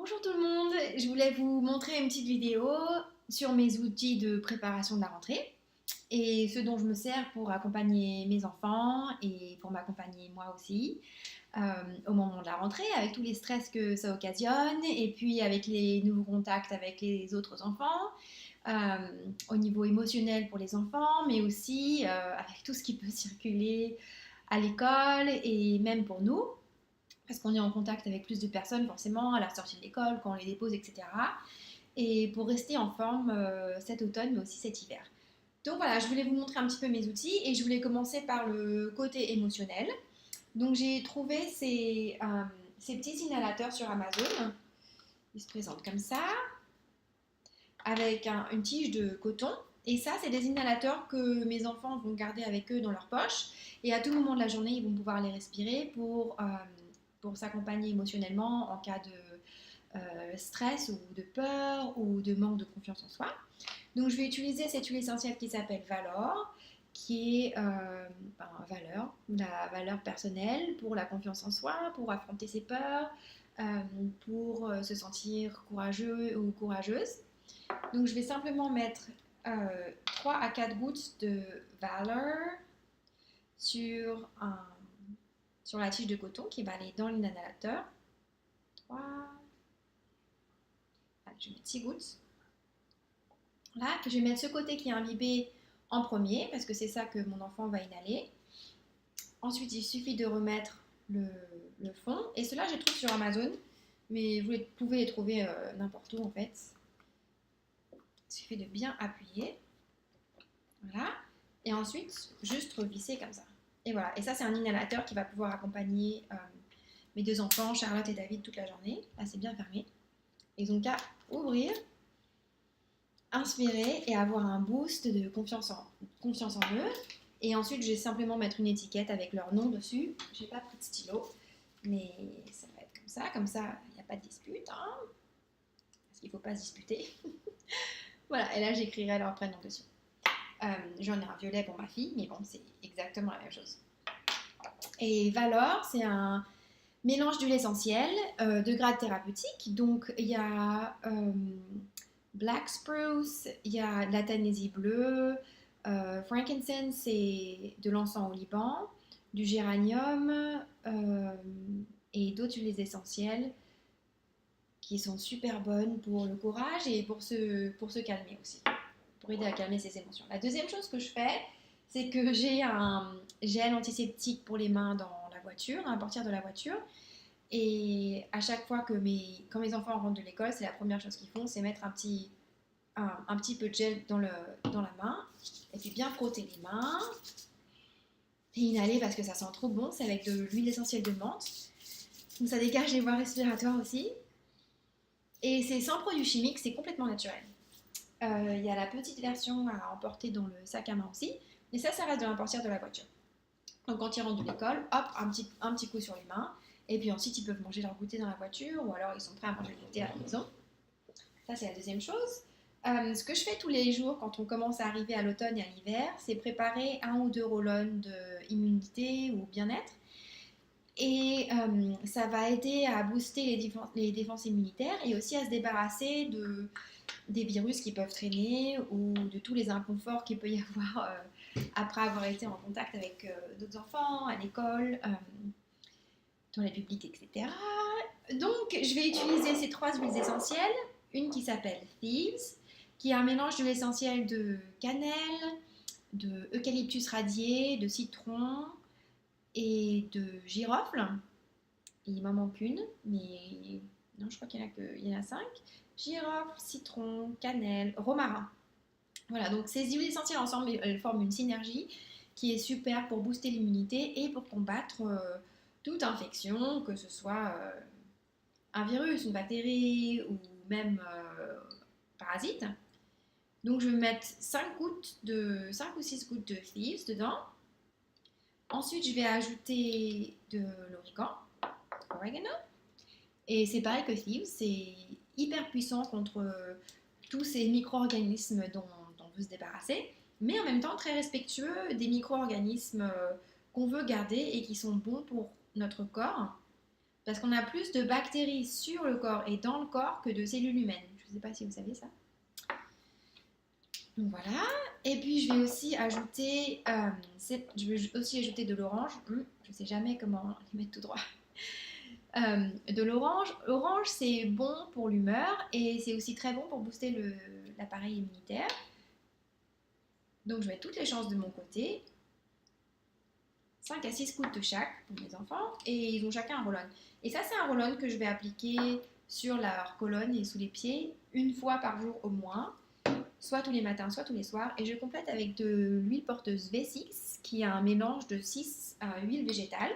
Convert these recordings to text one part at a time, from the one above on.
Bonjour tout le monde, je voulais vous montrer une petite vidéo sur mes outils de préparation de la rentrée et ce dont je me sers pour accompagner mes enfants et pour m'accompagner moi aussi euh, au moment de la rentrée avec tous les stress que ça occasionne et puis avec les nouveaux contacts avec les autres enfants, euh, au niveau émotionnel pour les enfants mais aussi avec tout ce qui peut circuler à l'école et même pour nous parce qu'on est en contact avec plus de personnes forcément à la sortie de l'école, quand on les dépose, etc. Et pour rester en forme cet automne, mais aussi cet hiver. Donc voilà, je voulais vous montrer un petit peu mes outils et je voulais commencer par le côté émotionnel. Donc j'ai trouvé ces petits inhalateurs sur Amazon. Ils se présentent comme ça, avec une tige de coton. Et ça, c'est des inhalateurs que mes enfants vont garder avec eux dans leur poche. Et à tout moment de la journée, ils vont pouvoir les respirer pour s'accompagner émotionnellement en cas de stress ou de peur ou de manque de confiance en soi. Donc je vais utiliser cette huile essentielle qui s'appelle Valor, qui est la valeur personnelle pour la confiance en soi, pour affronter ses peurs, pour se sentir courageux ou courageuse. Donc je vais simplement mettre 3 à 4 gouttes de Valor sur, sur la tige de coton qui va aller dans l'inhalateur. 3, je vais mettre 6 gouttes. Là, je vais mettre ce côté qui est imbibé en premier parce que c'est ça que mon enfant va inhaler. Ensuite, il suffit de remettre le fond. Et cela, je les trouve sur Amazon, mais vous pouvez les trouver n'importe où en fait. Il suffit de bien appuyer. Voilà. Et ensuite, juste revisser comme ça. Et voilà. Et ça, c'est un inhalateur qui va pouvoir accompagner mes deux enfants, Charlotte et David, toute la journée. Là, c'est bien fermé. Ils ont qu'à ouvrir, inspirer et avoir un boost de confiance en eux. Et ensuite, je vais simplement mettre une étiquette avec leur nom dessus. Je n'ai pas pris de stylo, mais ça va être comme ça, il n'y a pas de dispute. Hein, parce qu'il ne faut pas se disputer. Voilà, et là, j'écrirai leur prénom dessus. J'en ai un violet pour ma fille, mais bon, c'est exactement la même chose. Et Valor, c'est un mélange d'huile essentielle de grade thérapeutique. Donc, il y a Black Spruce, il y a de la tannésie bleue, frankincense, c'est de l'encens au Liban, du géranium et d'autres huiles essentielles qui sont super bonnes pour le courage et pour se calmer aussi, pour aider à calmer ses émotions. La deuxième chose que je fais, c'est que j'ai un gel antiseptique pour les mains dans la voiture, dans la portière de la voiture. Et à chaque fois quand mes enfants rentrent de l'école, c'est la première chose qu'ils font, c'est mettre un petit peu de gel dans la main, et puis bien frotter les mains, et inhaler parce que ça sent trop bon, c'est avec de l'huile essentielle de menthe. Donc ça dégage les voies respiratoires aussi. Et c'est sans produits chimiques, c'est complètement naturel. Il y a la petite version à emporter dans le sac à main aussi, et ça reste dans la portière de la voiture. Donc quand ils rentrent de l'école, hop, un petit coup sur les mains. Et puis ensuite, ils peuvent manger leur goûter dans la voiture ou alors ils sont prêts à manger le goûter à la maison. Ça, c'est la deuxième chose. Ce que je fais tous les jours quand on commence à arriver à l'automne et à l'hiver, c'est préparer 1 ou 2 roll-on d'immunité ou bien-être. Et ça va aider à booster les défenses immunitaires et aussi à se débarrasser des virus qui peuvent traîner ou de tous les inconforts qu'il peut y avoir après avoir été en contact avec d'autres enfants, à l'école, dans les publics, etc. Donc, je vais utiliser ces 3 huiles essentielles. Une qui s'appelle Thieves, qui est un mélange d'huile essentielle de cannelle, de eucalyptus radié, de citron et de girofle. Et il m'en manque une, mais non, je crois qu'il y en a 5. Girofle, citron, cannelle, romarin. Voilà, donc ces huiles essentielles ensemble, elles forment une synergie qui est super pour booster l'immunité et pour combattre toute infection, que ce soit un virus, une bactérie ou même parasite. Donc je vais mettre 5 ou 6 gouttes de Thieves dedans. Ensuite, je vais ajouter de l'oregano. Et c'est pareil que Thieves, c'est hyper puissant contre tous ces micro-organismes dont on veut se débarrasser, mais en même temps très respectueux des micro-organismes qu'on veut garder et qui sont bons pour notre corps. Parce qu'on a plus de bactéries sur le corps et dans le corps que de cellules humaines. Je ne sais pas si vous savez ça. Donc voilà. Et puis je vais aussi ajouter, de l'orange. Je ne sais jamais comment les mettre tout droit. De l'orange. L'orange, c'est bon pour l'humeur et c'est aussi très bon pour booster l'appareil immunitaire. Donc je mets toutes les chances de mon côté. 5 à 6 gouttes de chaque pour mes enfants et ils ont chacun un roll-on. Et ça, c'est un roll-on que je vais appliquer sur leur colonne et sous les pieds une fois par jour au moins, soit tous les matins, soit tous les soirs. Et je complète avec de l'huile porteuse V6 qui a un mélange de 6 huiles végétales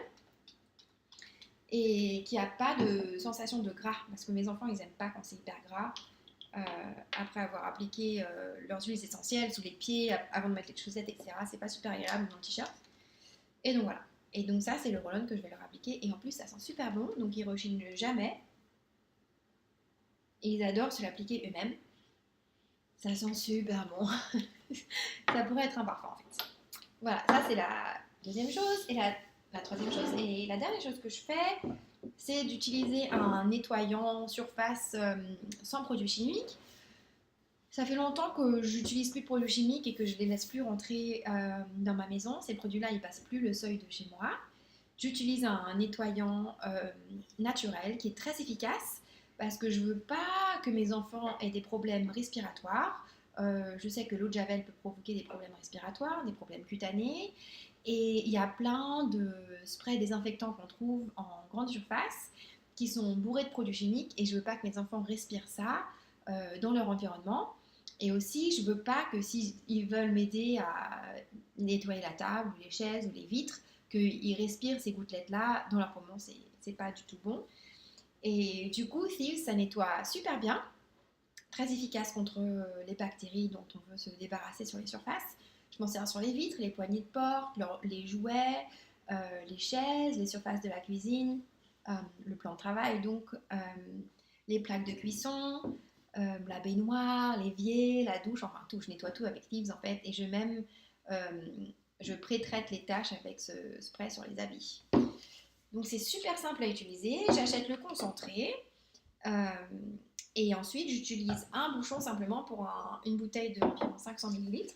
et qui n'a pas de sensation de gras parce que mes enfants, ils n'aiment pas quand c'est hyper gras. Après avoir appliqué leurs huiles essentielles sous les pieds, avant de mettre les chaussettes, etc. C'est pas super agréable dans le t-shirt. Et donc voilà. Et donc ça, c'est le roll-on que je vais leur appliquer. Et en plus, ça sent super bon, donc ils rechignent jamais. Et ils adorent se l'appliquer eux-mêmes. Ça sent super bon. Ça pourrait être un parfum en fait. Voilà, ça c'est la deuxième chose. Et la troisième chose. Et la dernière chose que je fais, c'est d'utiliser un nettoyant surface sans produits chimiques. Ça fait longtemps que j'utilise plus de produits chimiques et que je les laisse plus rentrer dans ma maison. Ces produits-là, ils passent plus le seuil de chez moi. J'utilise un nettoyant naturel qui est très efficace parce que je veux pas que mes enfants aient des problèmes respiratoires. Je sais que l'eau de javel peut provoquer des problèmes respiratoires, des problèmes cutanés. Et il y a plein de sprays désinfectants qu'on trouve en grande surface qui sont bourrés de produits chimiques et je veux pas que mes enfants respirent ça dans leur environnement. Et aussi, je veux pas que s'ils veulent m'aider à nettoyer la table, ou les chaises, ou les vitres, qu'ils respirent ces gouttelettes-là dans leurs poumons. C'est pas du tout bon. Et du coup, Thieves, ça nettoie super bien, très efficace contre les bactéries dont on veut se débarrasser sur les surfaces. Je m'en sers sur les vitres, les poignées de porte, les jouets, les chaises, les surfaces de la cuisine, le plan de travail, donc les plaques de cuisson, la baignoire, l'évier, la douche, enfin tout, je nettoie tout avec Thieves en fait, et je pré-traite les tâches avec ce spray sur les habits. Donc c'est super simple à utiliser, j'achète le concentré, et ensuite j'utilise un bouchon simplement pour une bouteille d'environ 500 ml,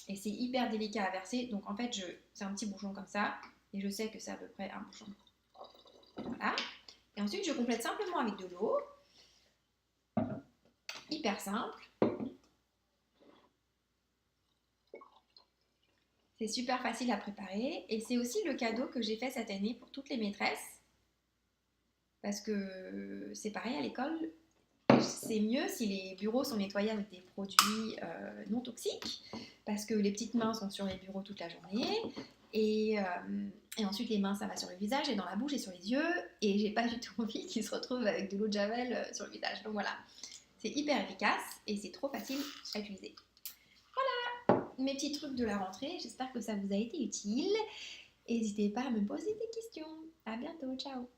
et c'est hyper délicat à verser, donc en fait c'est un petit bouchon comme ça, et je sais que c'est à peu près un bouchon. Voilà, et ensuite je complète simplement avec de l'eau, hyper simple. C'est super facile à préparer et c'est aussi le cadeau que j'ai fait cette année pour toutes les maîtresses parce que c'est pareil à l'école, c'est mieux si les bureaux sont nettoyés avec des produits non toxiques parce que les petites mains sont sur les bureaux toute la journée et ensuite les mains ça va sur le visage et dans la bouche et sur les yeux et j'ai pas du tout envie qu'ils se retrouvent avec de l'eau de javel sur le visage, donc voilà. C'est hyper efficace et c'est trop facile à utiliser. Voilà mes petits trucs de la rentrée. J'espère que ça vous a été utile. N'hésitez pas à me poser des questions. À bientôt. Ciao.